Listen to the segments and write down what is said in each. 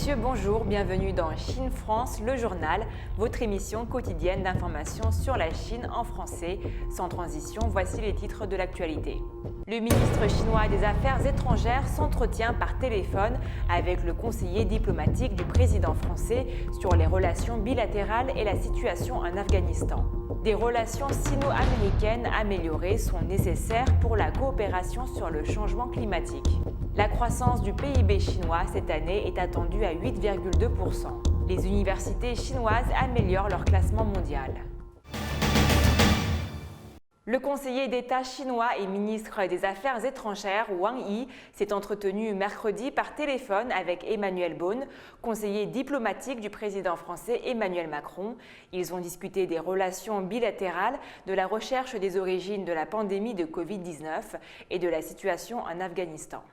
messieurs, bonjour, bienvenue dans Chine France, le journal, votre émission quotidienne d'information sur la Chine en français. Sans transition, voici les titres de l'actualité. Le ministre chinois des Affaires étrangères s'entretient par téléphone avec le conseiller diplomatique du président français sur les relations bilatérales et la situation en Afghanistan. Des relations sino-américaines améliorées sont nécessaires pour la coopération sur le changement climatique. La croissance du PIB chinois cette année est attendue à 8,2%. Les universités chinoises améliorent leur classement mondial. Le conseiller d'État chinois et ministre des Affaires étrangères Wang Yi s'est entretenu mercredi par téléphone avec Emmanuel Beaune, conseiller diplomatique du président français Emmanuel Macron. Ils ont discuté des relations bilatérales, de la recherche des origines de la pandémie de Covid-19 et de la situation en Afghanistan.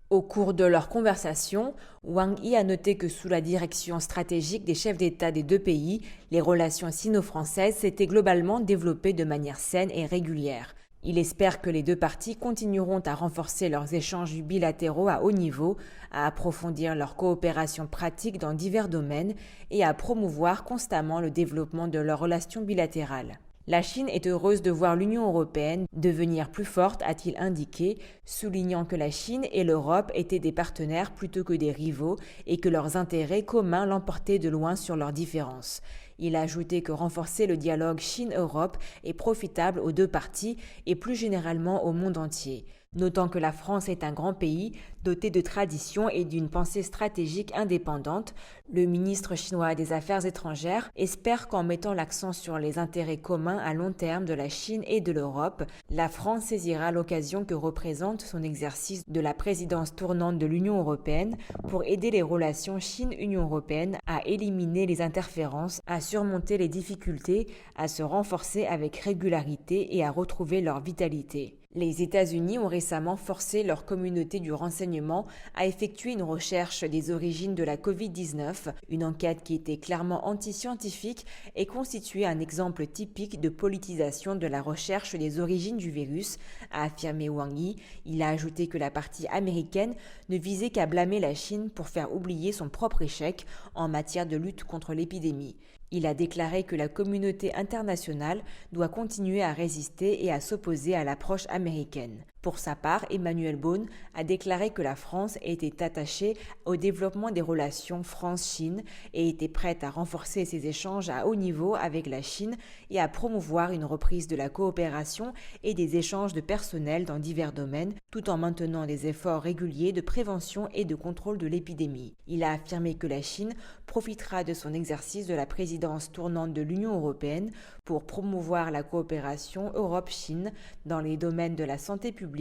Au cours de leur conversation, Wang Yi a noté que sous la direction stratégique des chefs d'État des deux pays, les relations sino-françaises s'étaient globalement développées de manière saine et régulière. Il espère que les deux parties continueront à renforcer leurs échanges bilatéraux à haut niveau, à approfondir leur coopération pratique dans divers domaines et à promouvoir constamment le développement de leurs relations bilatérales. La Chine est heureuse de voir l'Union européenne devenir plus forte, a-t-il indiqué, soulignant que la Chine et l'Europe étaient des partenaires plutôt que des rivaux et que leurs intérêts communs l'emportaient de loin sur leurs différences. Il a ajouté que renforcer le dialogue Chine-Europe est profitable aux deux parties et plus généralement au monde entier. Notant que la France est un grand pays, doté de traditions et d'une pensée stratégique indépendante, le ministre chinois des Affaires étrangères espère qu'en mettant l'accent sur les intérêts communs à long terme de la Chine et de l'Europe, la France saisira l'occasion que représente son exercice de la présidence tournante de l'Union européenne pour aider les relations Chine-Union européenne à éliminer les interférences, à surmonter les difficultés, à se renforcer avec régularité et à retrouver leur vitalité. Les États-Unis ont récemment forcé leur communauté du renseignement à effectuer une recherche des origines de la Covid-19, une enquête qui était clairement anti-scientifique et constituait un exemple typique de politisation de la recherche des origines du virus, a affirmé Wang Yi. Il a ajouté que la partie américaine ne visait qu'à blâmer la Chine pour faire oublier son propre échec en matière de lutte contre l'épidémie. Il a déclaré que la communauté internationale doit continuer à résister et à s'opposer à l'approche américaine. Pour sa part, Emmanuel Beaune a déclaré que la France était attachée au développement des relations France-Chine et était prête à renforcer ses échanges à haut niveau avec la Chine et à promouvoir une reprise de la coopération et des échanges de personnel dans divers domaines, tout en maintenant des efforts réguliers de prévention et de contrôle de l'épidémie. Il a affirmé que la Chine profitera de son exercice de la présidence tournante de l'Union européenne pour promouvoir la coopération Europe-Chine dans les domaines de la santé publique,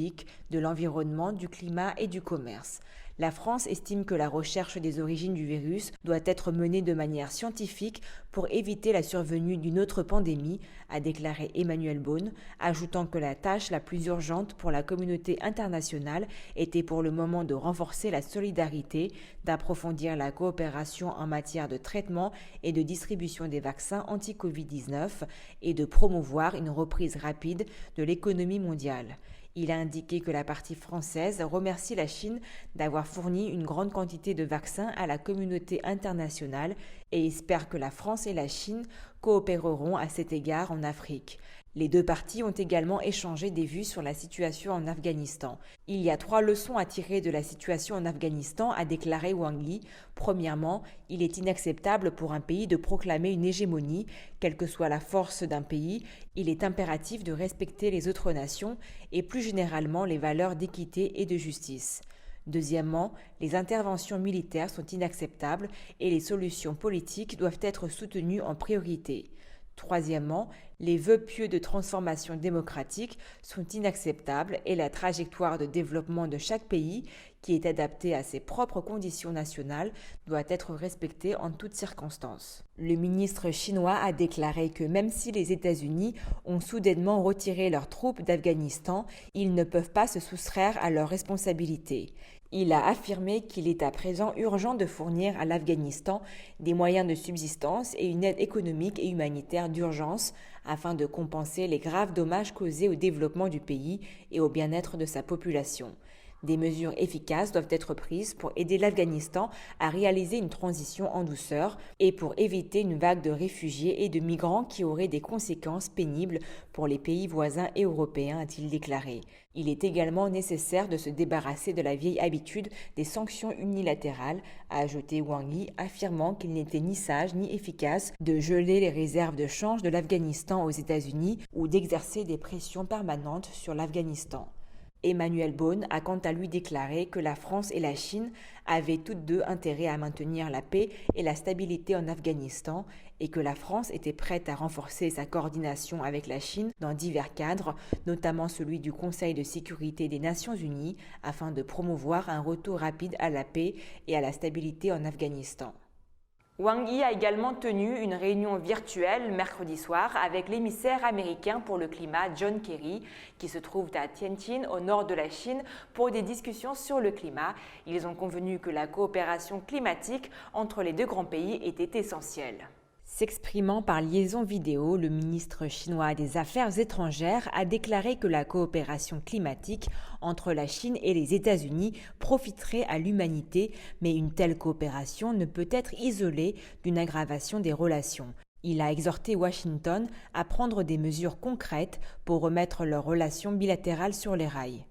de l'environnement, du climat et du commerce. La France estime que la recherche des origines du virus doit être menée de manière scientifique pour éviter la survenue d'une autre pandémie, a déclaré Emmanuel Beaune, ajoutant que la tâche la plus urgente pour la communauté internationale était pour le moment de renforcer la solidarité, d'approfondir la coopération en matière de traitement et de distribution des vaccins anti-Covid-19 et de promouvoir une reprise rapide de l'économie mondiale. Il a indiqué que la partie française remercie la Chine d'avoir fourni une grande quantité de vaccins à la communauté internationale et espère que la France et la Chine coopéreront à cet égard en Afrique. Les deux parties ont également échangé des vues sur la situation en Afghanistan. Il y a 3 leçons à tirer de la situation en Afghanistan, a déclaré Wang Yi. Premièrement, il est inacceptable pour un pays de proclamer une hégémonie, quelle que soit la force d'un pays. Il est impératif de respecter les autres nations et plus généralement les valeurs d'équité et de justice. Deuxièmement, les interventions militaires sont inacceptables et les solutions politiques doivent être soutenues en priorité. Troisièmement, les vœux pieux de transformation démocratique sont inacceptables et la trajectoire de développement de chaque pays, qui est adaptée à ses propres conditions nationales, doit être respectée en toutes circonstances. Le ministre chinois a déclaré que même si les États-Unis ont soudainement retiré leurs troupes d'Afghanistan, ils ne peuvent pas se soustraire à leurs responsabilités. Il a affirmé qu'il est à présent urgent de fournir à l'Afghanistan des moyens de subsistance et une aide économique et humanitaire d'urgence afin de compenser les graves dommages causés au développement du pays et au bien-être de sa population. Des mesures efficaces doivent être prises pour aider l'Afghanistan à réaliser une transition en douceur et pour éviter une vague de réfugiés et de migrants qui aurait des conséquences pénibles pour les pays voisins et européens, a-t-il déclaré. Il est également nécessaire de se débarrasser de la vieille habitude des sanctions unilatérales, a ajouté Wang Yi, affirmant qu'il n'était ni sage ni efficace de geler les réserves de change de l'Afghanistan aux États-Unis ou d'exercer des pressions permanentes sur l'Afghanistan. Emmanuel Beaune a quant à lui déclaré que la France et la Chine avaient toutes deux intérêt à maintenir la paix et la stabilité en Afghanistan et que la France était prête à renforcer sa coordination avec la Chine dans divers cadres, notamment celui du Conseil de sécurité des Nations Unies, afin de promouvoir un retour rapide à la paix et à la stabilité en Afghanistan. Wang Yi a également tenu une réunion virtuelle mercredi soir avec l'émissaire américain pour le climat John Kerry, qui se trouve à Tianjin, au nord de la Chine, pour des discussions sur le climat. Ils ont convenu que la coopération climatique entre les deux grands pays était essentielle. S'exprimant par liaison vidéo, le ministre chinois des Affaires étrangères a déclaré que la coopération climatique entre la Chine et les États-Unis profiterait à l'humanité, mais une telle coopération ne peut être isolée d'une aggravation des relations. Il a exhorté Washington à prendre des mesures concrètes pour remettre leurs relations bilatérales sur les rails.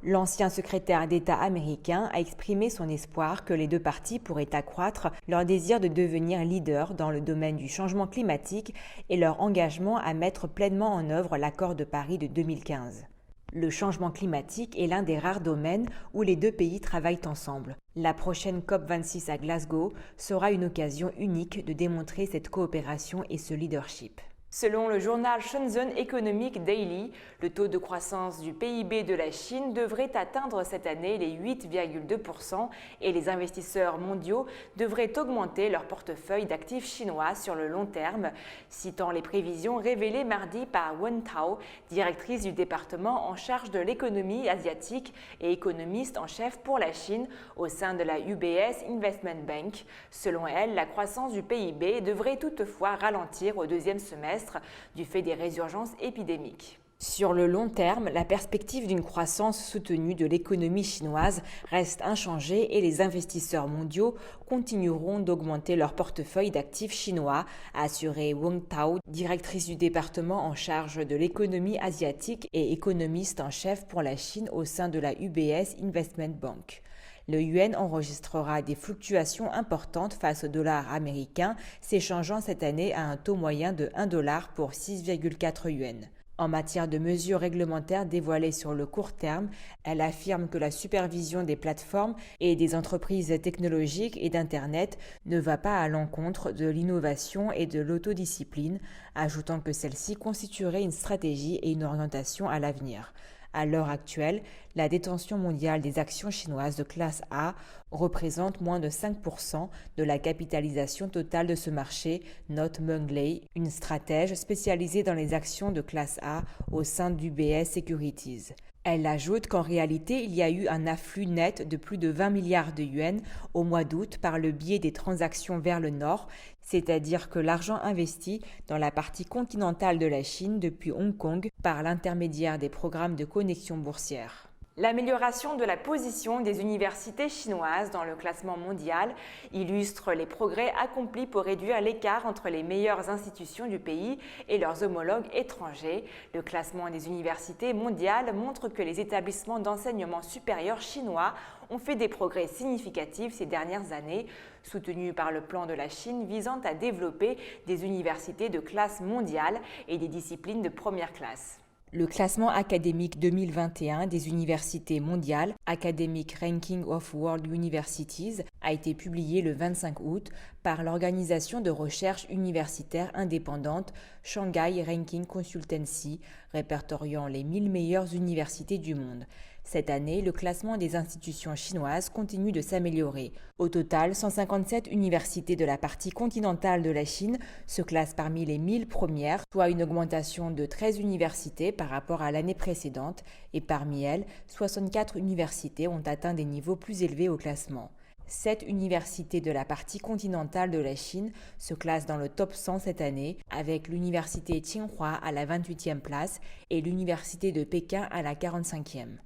L'ancien secrétaire d'État américain a exprimé son espoir que les deux parties pourraient accroître leur désir de devenir leaders dans le domaine du changement climatique et leur engagement à mettre pleinement en œuvre l'accord de Paris de 2015. Le changement climatique est l'un des rares domaines où les deux pays travaillent ensemble. La prochaine COP26 à Glasgow sera une occasion unique de démontrer cette coopération et ce leadership. Selon le journal Shenzhen Economic Daily, le taux de croissance du PIB de la Chine devrait atteindre cette année les 8,2% et les investisseurs mondiaux devraient augmenter leur portefeuille d'actifs chinois sur le long terme, citant les prévisions révélées mardi par Wen Tao, directrice du département en charge de l'économie asiatique et économiste en chef pour la Chine au sein de la UBS Investment Bank. Selon elle, la croissance du PIB devrait toutefois ralentir au deuxième semestre du fait des résurgences épidémiques. Sur le long terme, la perspective d'une croissance soutenue de l'économie chinoise reste inchangée et les investisseurs mondiaux continueront d'augmenter leur portefeuille d'actifs chinois, a assuré Wang Tao, directrice du département en charge de l'économie asiatique et économiste en chef pour la Chine au sein de la UBS Investment Bank. Le yuan enregistrera des fluctuations importantes face au dollar américain, s'échangeant cette année à un taux moyen de 1 dollar pour 6,4 yuan. En matière de mesures réglementaires dévoilées sur le court terme, elle affirme que la supervision des plateformes et des entreprises technologiques et d'Internet ne va pas à l'encontre de l'innovation et de l'autodiscipline, ajoutant que celle-ci constituerait une stratégie et une orientation à l'avenir. À l'heure actuelle, la détention mondiale des actions chinoises de classe A représente moins de 5% de la capitalisation totale de ce marché, note Meng Lei, une stratège spécialisée dans les actions de classe A au sein d'UBS Securities. Elle ajoute qu'en réalité, il y a eu un afflux net de plus de 20 milliards de yuans au mois d'août par le biais des transactions vers le nord, c'est-à-dire que l'argent investi dans la partie continentale de la Chine depuis Hong Kong par l'intermédiaire des programmes de connexion boursière. L'amélioration de la position des universités chinoises dans le classement mondial illustre les progrès accomplis pour réduire l'écart entre les meilleures institutions du pays et leurs homologues étrangers. Le classement des universités mondiales montre que les établissements d'enseignement supérieur chinois ont fait des progrès significatifs ces dernières années, soutenus par le plan de la Chine visant à développer des universités de classe mondiale et des disciplines de première classe. Le classement académique 2021 des universités mondiales, Academic Ranking of World Universities, a été publié le 25 août par l'organisation de recherche universitaire indépendante Shanghai Ranking Consultancy, répertoriant les 1000 meilleures universités du monde. Cette année, le classement des institutions chinoises continue de s'améliorer. Au total, 157 universités de la partie continentale de la Chine se classent parmi les 1000 premières, soit une augmentation de 13 universités par rapport à l'année précédente, et parmi elles, 64 universités ont atteint des niveaux plus élevés au classement. 7 universités de la partie continentale de la Chine se classent dans le top 100 cette année, avec l'université Tsinghua à la 28e place et l'université de Pékin à la 45e.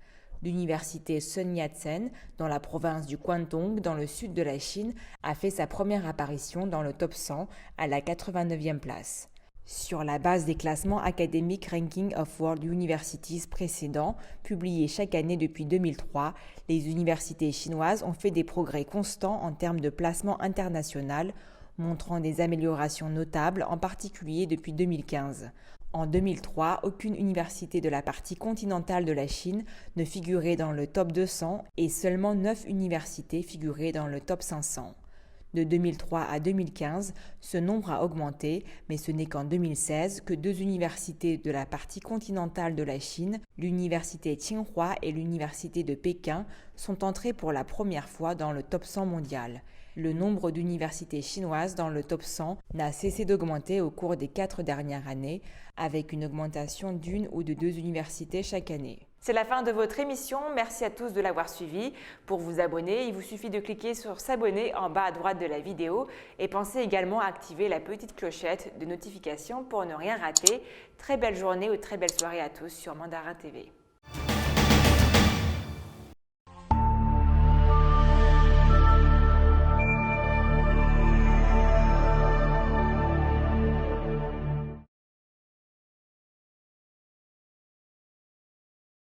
L'université Sun Yat-sen, dans la province du Guangdong, dans le sud de la Chine, a fait sa première apparition dans le top 100 à la 89e place. Sur la base des classements académiques Ranking of World Universities précédents, publiés chaque année depuis 2003, les universités chinoises ont fait des progrès constants en termes de placement international, montrant des améliorations notables, en particulier depuis 2015. En 2003, aucune université de la partie continentale de la Chine ne figurait dans le top 200 et seulement 9 universités figuraient dans le top 500. De 2003 à 2015, ce nombre a augmenté, mais ce n'est qu'en 2016 que 2 universités de la partie continentale de la Chine, l'université Tsinghua et l'université de Pékin, sont entrées pour la première fois dans le top 100 mondial. Le nombre d'universités chinoises dans le top 100 n'a cessé d'augmenter au cours des 4 dernières années, avec une augmentation d'1 ou de 2 universités chaque année. C'est la fin de votre émission, merci à tous de l'avoir suivi. Pour vous abonner, il vous suffit de cliquer sur s'abonner en bas à droite de la vidéo et pensez également à activer la petite clochette de notification pour ne rien rater. Très belle journée ou très belle soirée à tous sur Mandara TV.